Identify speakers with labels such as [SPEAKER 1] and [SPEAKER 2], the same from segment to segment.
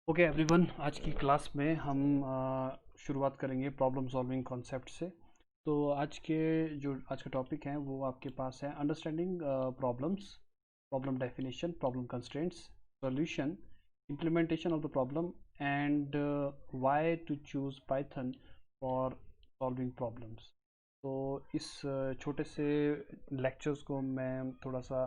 [SPEAKER 1] Okay everyone, आज की class में हम शुरुआत करेंगे प्रॉब्लम सॉल्विंग कॉन्सेप्ट से। तो आज का टॉपिक है वो आपके पास है understanding problems, problem definition, problem constraints, solution, implementation of the problem and why to choose Python for solving problems. तो इस छोटे से लेक्चर्स को मैं थोड़ा सा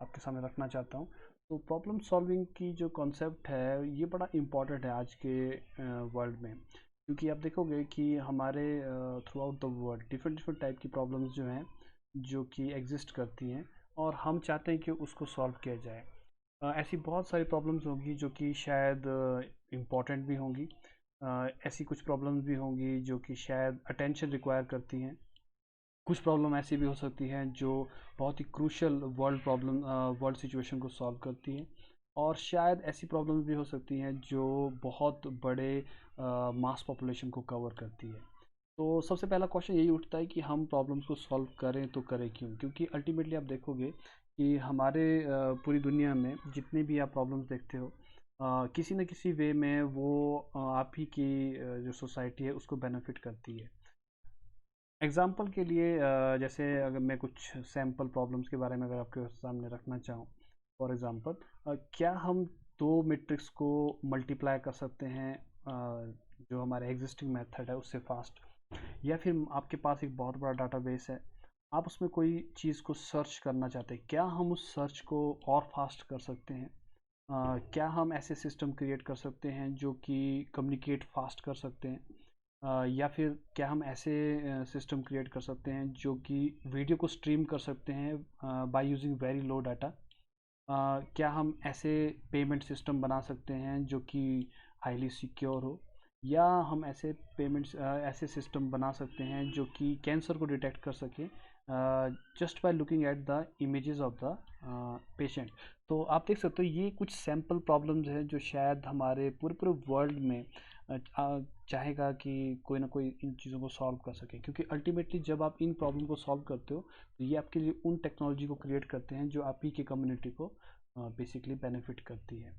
[SPEAKER 1] आपके सामने रखना चाहता हूँ। तो प्रॉब्लम सॉल्विंग की जो कॉन्सेप्ट है ये बड़ा इम्पॉर्टेंट है आज के वर्ल्ड में, क्योंकि आप देखोगे कि हमारे through out the world different different type की प्रॉब्लम्स जो हैं जो कि एग्जिस्ट करती हैं और हम चाहते हैं कि उसको सॉल्व किया जाए। ऐसी बहुत सारी प्रॉब्लम्स होंगी जो कि शायद इम्पॉर्टेंट भी होंगी। ऐसी कुछ प्रॉब्लम्स भी होंगी जो कि शायद अटेंशन रिक्वायर करती हैं। कुछ प्रॉब्लम ऐसी भी हो सकती हैं जो बहुत ही क्रूशल वर्ल्ड सिचुएशन को सॉल्व करती हैं, और शायद ऐसी प्रॉब्लम्स भी हो सकती हैं जो बहुत बड़े मास पॉपुलेशन को कवर करती है। तो सबसे पहला क्वेश्चन यही उठता है कि हम प्रॉब्लम्स को सॉल्व करें तो करें क्यों? क्योंकि अल्टीमेटली आप देखोगे कि हमारे पूरी दुनिया में जितने भी आप प्रॉब्लम्स देखते हो, किसी न किसी वे में वो आप ही की जो सोसाइटी है उसको बेनिफिट करती है। एग्जाम्पल के लिए जैसे अगर मैं कुछ सैम्पल प्रॉब्लम्स के बारे में अगर आपके सामने रखना चाहूँ, फॉर एग्जांपल, क्या हम दो मैट्रिक्स को मल्टीप्लाई कर सकते हैं जो हमारे एग्जिस्टिंग मेथड है उससे फास्ट? या फिर आपके पास एक बहुत बड़ा डाटाबेस है, आप उसमें कोई चीज़ को सर्च करना चाहते हैं, क्या हम उस सर्च को और फास्ट कर सकते हैं? क्या हम ऐसे सिस्टम क्रिएट कर सकते हैं जो कि कम्युनिकेट फास्ट कर सकते हैं? या फिर क्या हम ऐसे सिस्टम क्रिएट कर सकते हैं जो कि वीडियो को स्ट्रीम कर सकते हैं by using very low data? क्या हम ऐसे पेमेंट सिस्टम बना सकते हैं जो कि हाईली सिक्योर हो? या हम ऐसे सिस्टम बना सकते हैं जो कि कैंसर को डिटेक्ट कर सके just by looking at the images of the patient? तो आप देख सकते हो ये कुछ सैम्पल प्रॉब्लम्स हैं जो शायद हमारे पूरे पूरे वर्ल्ड में चाहेगा कि कोई ना कोई इन चीज़ों को सॉल्व कर सके, क्योंकि अल्टीमेटली जब आप इन प्रॉब्लम को सॉल्व करते हो तो ये आपके लिए उन टेक्नोलॉजी को क्रिएट करते हैं जो आप ही की कम्युनिटी को बेसिकली बेनिफिट करती है।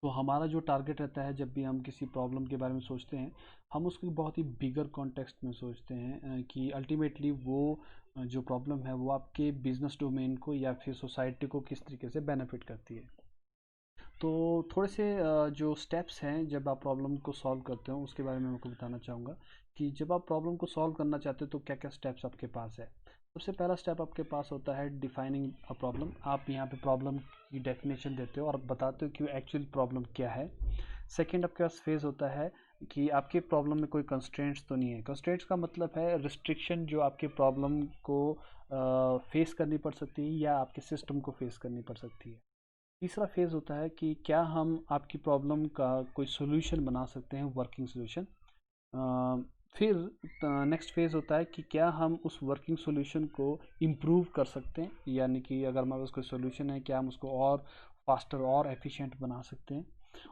[SPEAKER 1] तो हमारा जो टारगेट रहता है जब भी हम किसी प्रॉब्लम के बारे में सोचते हैं, हम उसको बहुत ही बिगर कॉन्टेक्स्ट में सोचते हैं कि अल्टीमेटली वो जो प्रॉब्लम है वो आपके बिजनेस डोमेन को या फिर सोसाइटी को किस तरीके से बेनिफिट करती है। तो थोड़े से जो स्टेप्स हैं जब आप प्रॉब्लम को सॉल्व करते हो उसके बारे में मैं आपको बताना चाहूँगा कि जब आप प्रॉब्लम को सॉल्व करना चाहते हो तो क्या क्या स्टेप्स आपके पास है। सबसे पहला स्टेप आपके पास होता है डिफाइनिंग अ प्रॉब्लम। आप यहाँ पे प्रॉब्लम की डेफिनेशन देते हो और बताते हो कि एक्चुअल प्रॉब्लम क्या है। सेकंड आपके पास फेज होता है कि आपके प्रॉब्लम में कोई कंस्ट्रेंट्स तो नहीं है। कंस्ट्रेंट्स का मतलब है रिस्ट्रिक्शन जो आपके प्रॉब्लम को फेस करनी पड़ सकती है या आपके सिस्टम को फेस करनी पड़ सकती है। तीसरा फेज़ होता है कि क्या हम आपकी प्रॉब्लम का कोई सॉल्यूशन बना सकते हैं, वर्किंग सॉल्यूशन। फिर नेक्स्ट फेज़ होता है कि क्या हम उस वर्किंग सॉल्यूशन को इम्प्रूव कर सकते हैं, यानी कि अगर हमारे पास कोई सॉल्यूशन है क्या हम उसको और फास्टर और एफिशिएंट बना सकते हैं।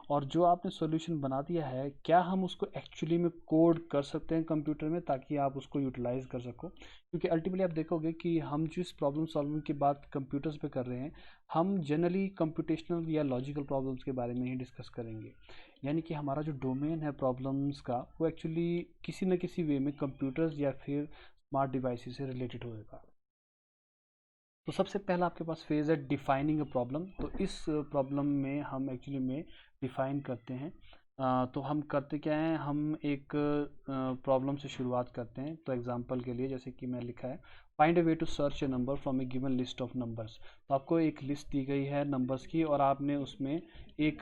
[SPEAKER 1] और जो आपने सॉल्यूशन बना दिया है क्या हम उसको एक्चुअली में कोड कर सकते हैं कंप्यूटर में ताकि आप उसको यूटिलाइज कर सको, क्योंकि अल्टीमेटली आप देखोगे कि हम जिस प्रॉब्लम सॉल्विंग की बात कंप्यूटर्स पे कर रहे हैं, हम जनरली कंप्यूटेशनल या लॉजिकल प्रॉब्लम्स के बारे में ही डिस्कस करेंगे। यानी कि हमारा जो डोमेन है प्रॉब्लम्स का वो एक्चुअली किसी न किसी वे में कंप्यूटर्स या फिर स्मार्ट डिवाइसेस से रिलेटेड होएगा। तो सबसे पहला आपके पास फेज़ है डिफाइनिंग अ प्रॉब्लम। तो इस प्रॉब्लम में हम एक्चुअली में डिफाइन करते हैं। तो हम करते क्या हैं, हम एक प्रॉब्लम से शुरुआत करते हैं। तो एग्जांपल के लिए जैसे कि मैं लिखा है find a way to search a number from a given list of numbers. तो आपको एक लिस्ट दी गई है नंबर्स की और आपने उसमें एक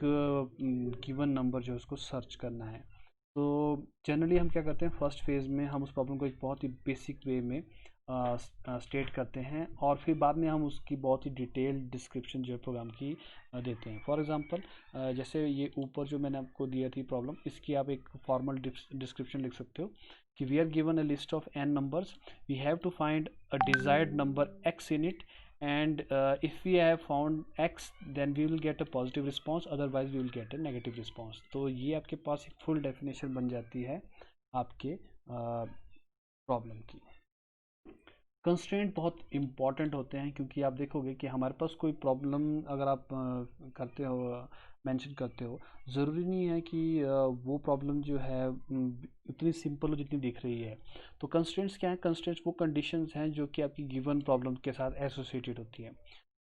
[SPEAKER 1] गिवन नंबर जो है उसको सर्च करना है। तो जनरली हम क्या करते हैं, फर्स्ट फेज़ में हम उस प्रॉब्लम को एक बहुत ही बेसिक वे में स्टेट करते हैं और फिर बाद में हम उसकी बहुत ही डिटेल्ड डिस्क्रिप्शन जो है प्रोग्राम की देते हैं। फॉर एग्जांपल जैसे ये ऊपर जो मैंने आपको दिया थी प्रॉब्लम, इसकी आप एक फॉर्मल डिस्क्रिप्शन लिख सकते हो कि we are given a list of n numbers, we have to find a desired number x in it, and if we have found x then we will get a positive response, otherwise we will get a negative response। तो ये आपके पास एक full definition बन जाती है आपके problem की। Constraint बहुत इंपॉर्टेंट होते हैं क्योंकि आप देखोगे कि हमारे पास कोई प्रॉब्लम अगर आप करते हो मेंशन करते हो, ज़रूरी नहीं है कि वो प्रॉब्लम जो है उतनी सिंपल हो जितनी दिख रही है। तो कंस्ट्रेंट्स क्या है? कंस्ट्रेंट्स वो कंडीशंस हैं जो कि आपकी गिवन प्रॉब्लम के साथ एसोसिएटेड होती है।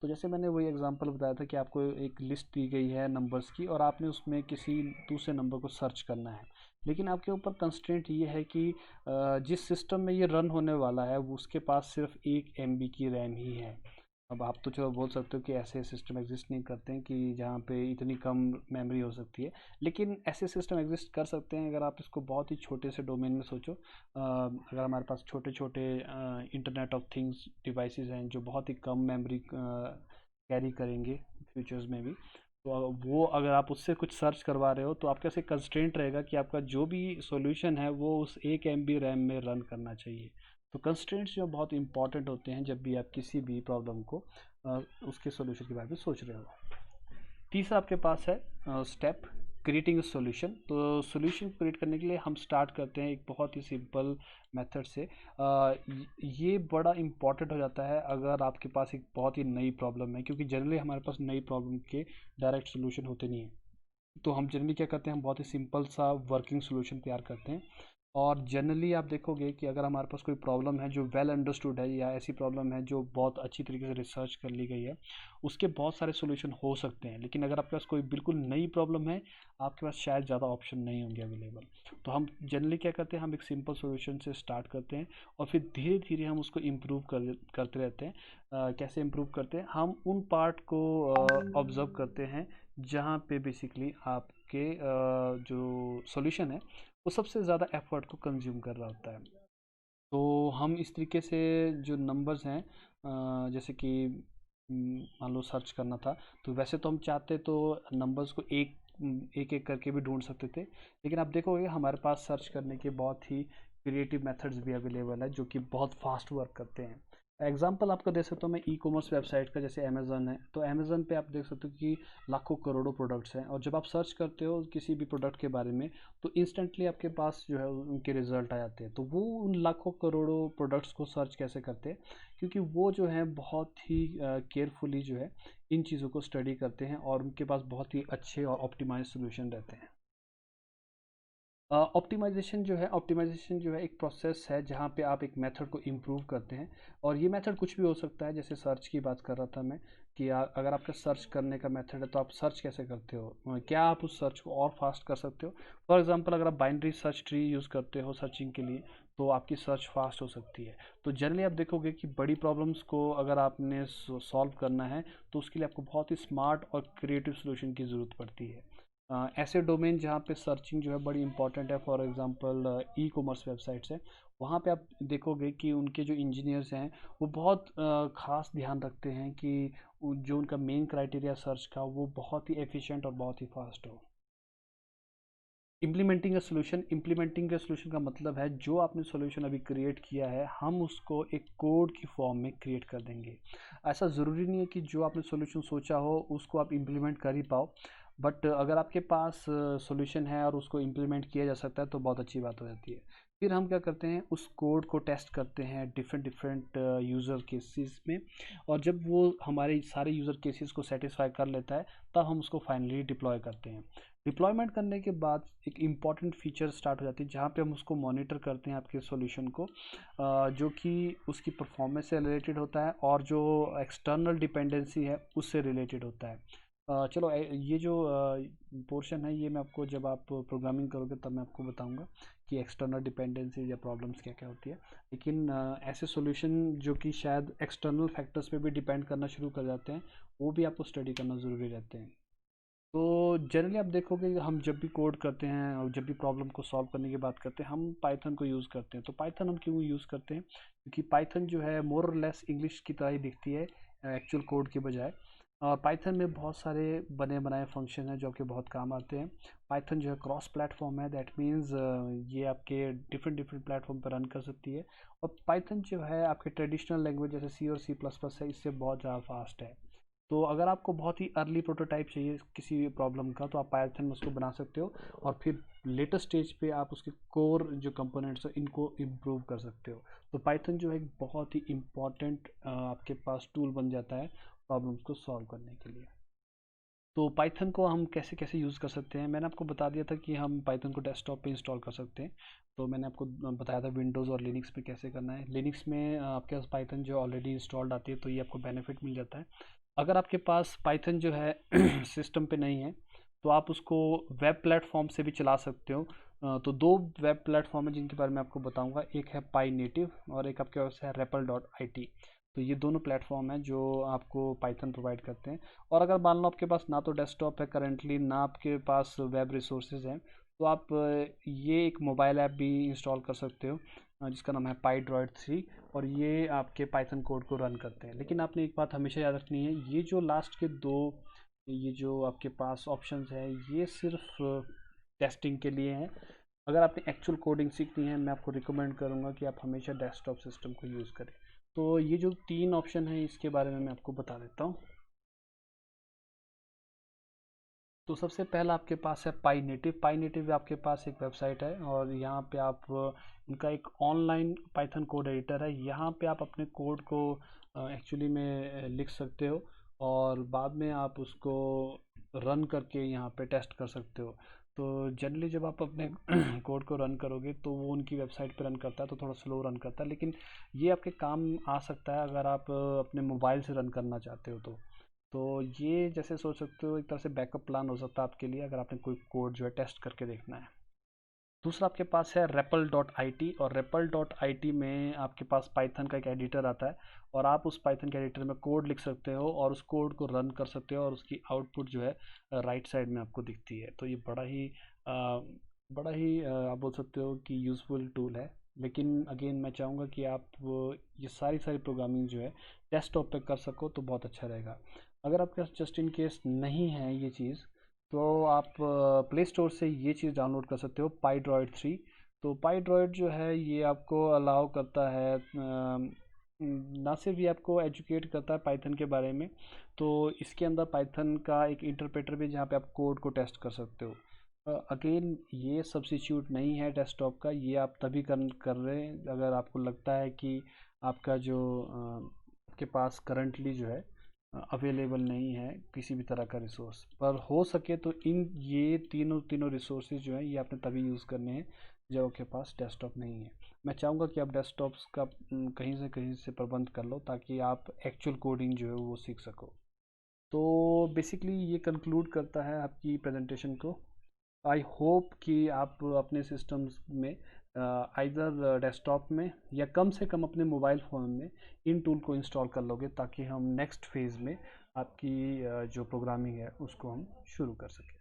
[SPEAKER 1] तो जैसे मैंने वही एग्जांपल बताया था कि आपको एक लिस्ट दी गई है नंबर्स की और आपने उसमें किसी दूसरे नंबर को सर्च करना है, लेकिन आपके ऊपर कंस्ट्रेंट ये है कि जिस सिस्टम में ये रन होने वाला है वो उसके पास सिर्फ 1 MB की रैम ही है। अब आप तो चलो बोल सकते हो कि ऐसे सिस्टम एग्जिस्ट नहीं करते हैं कि जहाँ पे इतनी कम मेमोरी हो सकती है, लेकिन ऐसे सिस्टम एग्जिस्ट कर सकते हैं अगर आप इसको बहुत ही छोटे से डोमेन में सोचो। अगर हमारे पास छोटे छोटे इंटरनेट ऑफ थिंग्स डिवाइसेस हैं जो बहुत ही कम मेमोरी कैरी करेंगे फ्यूचर्स में भी, तो वो अगर आप उससे कुछ सर्च करवा रहे हो तो आपका ऐसे कंस्ट्रेंट रहेगा कि आपका जो भी सॉल्यूशन है वो उस 1 MB रैम में रन करना चाहिए। तो कंस्ट्रेंट्स जो बहुत इंपॉर्टेंट होते हैं जब भी आप किसी भी प्रॉब्लम को उसके सॉल्यूशन के बारे में सोच रहे हो। तीसरा आपके पास है स्टेप क्रिएटिंग सॉल्यूशन। तो सॉल्यूशन क्रिएट करने के लिए हम स्टार्ट करते हैं एक बहुत ही सिंपल मेथड से। ये बड़ा इंपॉर्टेंट हो जाता है अगर आपके पास एक बहुत ही नई प्रॉब्लम है, क्योंकि जनरली हमारे पास नई प्रॉब्लम के डायरेक्ट सॉल्यूशन होते नहीं हैं। तो हम जनरली क्या करते हैं, हम बहुत ही सिंपल सा वर्किंग सॉल्यूशन तैयार करते हैं। और जनरली आप देखोगे कि अगर हमारे पास कोई प्रॉब्लम है जो वेल अंडरस्टूड है या ऐसी प्रॉब्लम है जो बहुत अच्छी तरीके से रिसर्च कर ली गई है, उसके बहुत सारे सॉल्यूशन हो सकते हैं। लेकिन अगर आपके पास कोई बिल्कुल नई प्रॉब्लम है, आपके पास शायद ज़्यादा ऑप्शन नहीं होंगे अवेलेबल। तो हम जनरली क्या करते हैं, हम एक सिंपल सॉल्यूशन से स्टार्ट करते हैं और फिर धीरे धीरे हम उसको इम्प्रूव करते रहते हैं। कैसे इम्प्रूव करते हैं, हम उन पार्ट को ऑब्जर्व करते हैं जहाँ पे बेसिकली आपके जो सॉल्यूशन है वो सबसे ज़्यादा एफर्ट को कंज्यूम कर रहा होता है। तो हम इस तरीके से जो नंबर्स हैं, जैसे कि मान लो सर्च करना था, तो वैसे तो हम चाहते तो नंबर्स को एक एक करके भी ढूंढ सकते थे, लेकिन आप देखोगे हमारे पास सर्च करने के बहुत ही क्रिएटिव मेथड्स भी अवेलेबल है जो कि बहुत फास्ट वर्क करते हैं। एग्जाम्पल आपको दे सकता हूँ मैं ई कॉमर्स वेबसाइट का, जैसे अमेजन है। तो अमेजन पे आप देख सकते हो कि लाखों करोड़ों प्रोडक्ट्स हैं, और जब आप सर्च करते हो किसी भी प्रोडक्ट के बारे में तो इंस्टेंटली आपके पास जो है उनके रिजल्ट आ जाते हैं। तो वो उन लाखों करोड़ों प्रोडक्ट्स को सर्च कैसे करते हैं, क्योंकि वो जो है बहुत ही केयरफुली जो है इन चीज़ों को स्टडी करते हैं और उनके पास बहुत ही अच्छे और ऑप्टिमाइज सोल्यूशन रहते हैं। ऑप्टिमाइजेशन जो है एक प्रोसेस है जहाँ पे आप एक मेथड को इम्प्रूव करते हैं। और ये मेथड कुछ भी हो सकता है, जैसे सर्च की बात कर रहा था मैं कि अगर आपका सर्च करने का मेथड है तो आप सर्च कैसे करते हो, क्या आप उस सर्च को और फास्ट कर सकते हो। फॉर एग्जांपल अगर आप बाइनरी सर्च ट्री यूज़ करते हो सर्चिंग के लिए तो आपकी सर्च फास्ट हो सकती है। तो जनरली आप देखोगे कि बड़ी प्रॉब्लम्स को अगर आपने सॉल्व करना है तो उसके लिए आपको बहुत ही स्मार्ट और क्रिएटिव सोल्यूशन की ज़रूरत पड़ती है। ऐसे डोमेन जहाँ पे सर्चिंग जो है बड़ी इंपॉर्टेंट है, for example e commerce websites है, वहाँ पे आप देखोगे कि उनके जो इंजीनियर्स हैं वो बहुत खास ध्यान रखते हैं कि जो उनका मेन क्राइटेरिया सर्च का वो बहुत ही एफिशिएंट और बहुत ही फास्ट हो। इम्प्लीमेंटिंग ए सोल्यूशन का मतलब है जो आपने सोल्यूशन अभी क्रिएट किया है हम उसको एक कोड की फॉर्म में क्रिएट कर देंगे। ऐसा ज़रूरी नहीं है कि जो आपने सोल्यूशन सोचा हो उसको आप इम्प्लीमेंट कर ही पाओ, बट अगर आपके पास सोल्यूशन है और उसको इम्प्लीमेंट किया जा सकता है तो बहुत अच्छी बात हो जाती है। फिर हम क्या करते हैं, उस कोड को टेस्ट करते हैं डिफरेंट डिफरेंट यूज़र केसेस में, और जब वो हमारे सारे यूज़र केसेस को सेटिस्फाई कर लेता है तब हम उसको फाइनली डिप्लॉय करते हैं। डिप्लॉयमेंट करने के बाद एक इम्पॉर्टेंट फीचर स्टार्ट हो जाती है जहाँ पे हम उसको मॉनिटर करते हैं आपके सॉल्यूशन को, जो कि उसकी परफॉर्मेंस से रिलेटेड होता है और जो एक्सटर्नल डिपेंडेंसी है उससे रिलेटेड होता है। चलो ये जो पोर्शन है ये मैं आपको जब आप प्रोग्रामिंग करोगे तब मैं आपको बताऊंगा कि एक्सटर्नल डिपेंडेंसी या प्रॉब्लम्स क्या क्या होती है। लेकिन ऐसे सॉल्यूशन जो कि शायद एक्सटर्नल फैक्टर्स पे भी डिपेंड करना शुरू कर जाते हैं वो भी आपको स्टडी करना ज़रूरी रहते हैं। तो जनरली आप देखोगे कि हम जब भी कोड करते हैं और जब भी प्रॉब्लम को सॉल्व करने की बात करते हैं हम पाइथन को यूज़ करते हैं। तो पाइथन हम क्यों यूज़ करते हैं, क्योंकि पाइथन जो है मोर और लेस इंग्लिश की तरह ही दिखती है एक्चुअल कोड के बजाय। और पाइथन में बहुत सारे बने बनाए फंक्शन हैं जो आपके बहुत काम आते हैं। पाइथन जो है क्रॉस प्लेटफॉर्म है, दैट मीन्स ये आपके डिफरेंट डिफरेंट प्लेटफॉर्म पर रन कर सकती है। और पाइथन जो है आपके ट्रेडिशनल लैंग्वेज जैसे सी और सी प्लस प्लस है इससे बहुत ज़्यादा फास्ट है। तो अगर आपको बहुत ही अर्ली प्रोटोटाइप चाहिए किसी भी प्रॉब्लम का तो आप पाइथन में उसको बना सकते हो, और फिर लेटर स्टेज पे आप उसके कोर जो कंपोनेंट्स हैं इनको इम्प्रूव कर सकते हो। तो पाइथन जो है एक बहुत ही इम्पॉर्टेंट आपके पास टूल बन जाता है प्रॉब्लम्स को सॉल्व करने के लिए। तो पाइथन को हम कैसे कैसे यूज़ कर सकते हैं, मैंने आपको बता दिया था कि हम पाइथन को डेस्कटॉप पे इंस्टॉल कर सकते हैं। तो मैंने आपको बताया था विंडोज़ और लिनक्स में कैसे करना है। लिनक्स में आपके पास पाइथन जो ऑलरेडी इंस्टॉल्ड आती है तो ये आपको बेनिफिट मिल जाता है। अगर आपके पास पाइथन जो है सिस्टम पे नहीं है तो आप उसको वेब प्लेटफॉर्म से भी चला सकते हो। तो दो वेब प्लेटफॉर्म है जिनके बारे में आपको बताऊंगा, एक है पाई नेटिव और एक आपके पास है REPL.IT। तो ये दोनों प्लेटफॉर्म है जो आपको पाइथन प्रोवाइड करते हैं। और अगर मान लो आपके पास ना तो डेस्कटॉप है करेंटली, ना आपके पास वेब रिसोर्सेज हैं, तो आप ये एक मोबाइल ऐप भी इंस्टॉल कर सकते हो जिसका नाम है PyDroid 3। और ये आपके पाइथन कोड को रन करते हैं। लेकिन आपने एक बात हमेशा याद रखनी है, ये जो लास्ट के दो, ये जो आपके पास ऑप्शंस है ये सिर्फ टेस्टिंग के लिए हैं। अगर आपने एक्चुअल कोडिंग सीखनी है मैं आपको रिकमेंड करूँगा कि आप हमेशा डेस्कटॉप सिस्टम को यूज़ करें। तो ये जो तीन ऑप्शन है इसके बारे में मैं आपको बता देता हूँ। तो सबसे पहला आपके पास है पाई नेटिव। पाई नेटिव आपके पास एक वेबसाइट है और यहाँ पे आप इनका एक ऑनलाइन पाइथन कोड एडिटर है। यहाँ पे आप अपने कोड को एक्चुअली में लिख सकते हो और बाद में आप उसको रन करके यहाँ पे टेस्ट कर सकते हो। तो जनरली जब आप अपने कोड को रन करोगे तो वो उनकी वेबसाइट पे रन करता है तो थोड़ा स्लो रन करता है, लेकिन ये आपके काम आ सकता है अगर आप अपने मोबाइल से रन करना चाहते हो। तो ये जैसे सोच सकते हो एक तरह से बैकअप प्लान हो सकता है आपके लिए अगर आपने कोई कोड जो है टेस्ट करके देखना है। दूसरा आपके पास है REPL.IT और REPL.IT में आपके पास पाइथन का एक एडिटर आता है और आप उस पाइथन के एडिटर में कोड लिख सकते हो और उस कोड को रन कर सकते हो और उसकी आउटपुट जो है राइट साइड में आपको दिखती है। तो ये बड़ा ही आप बोल सकते हो कि यूज़फुल टूल है। लेकिन अगेन मैं चाहूँगा कि आप ये सारी सारी प्रोग्रामिंग जो है डेस्कटॉप पे कर सको तो बहुत अच्छा रहेगा। अगर आपके पास जस्ट इन केस नहीं है ये चीज़ तो आप प्ले स्टोर से ये चीज़ डाउनलोड कर सकते हो, PyDroid 3। तो PyDroid जो है ये आपको अलाउ करता है ना सिर्फ ये आपको एजुकेट करता है पाइथन के बारे में, तो इसके अंदर पाइथन का एक इंटरप्रेटर भी जहाँ पे आप कोड को टेस्ट कर सकते हो। अगेन ये सब्स्टिट्यूट नहीं है डेस्कटॉप का, ये आप तभी कर रहे हैं अगर आपको लगता है कि आपका जो आपके पास करंटली जो है अवेलेबल नहीं है किसी भी तरह का रिसोर्स। पर हो सके तो इन ये तीनों तीनों रिसोर्सेज जो हैं ये आपने तभी यूज़ करने हैं जब आपके पास डेस्कटॉप नहीं है। मैं चाहूँगा कि आप डेस्कटॉप्स का कहीं से प्रबंध कर लो ताकि आप एक्चुअल कोडिंग जो है वो सीख सको। तो बेसिकली ये कंक्लूड करता है आपकी प्रेजेंटेशन को। आई होप कि आप अपने सिस्टम्स में आइदर डेस्कटॉप में या कम से कम अपने मोबाइल फ़ोन में इन टूल को इंस्टॉल कर लोगे ताकि हम नेक्स्ट फेज़ में आपकी जो प्रोग्रामिंग है उसको हम शुरू कर सकें।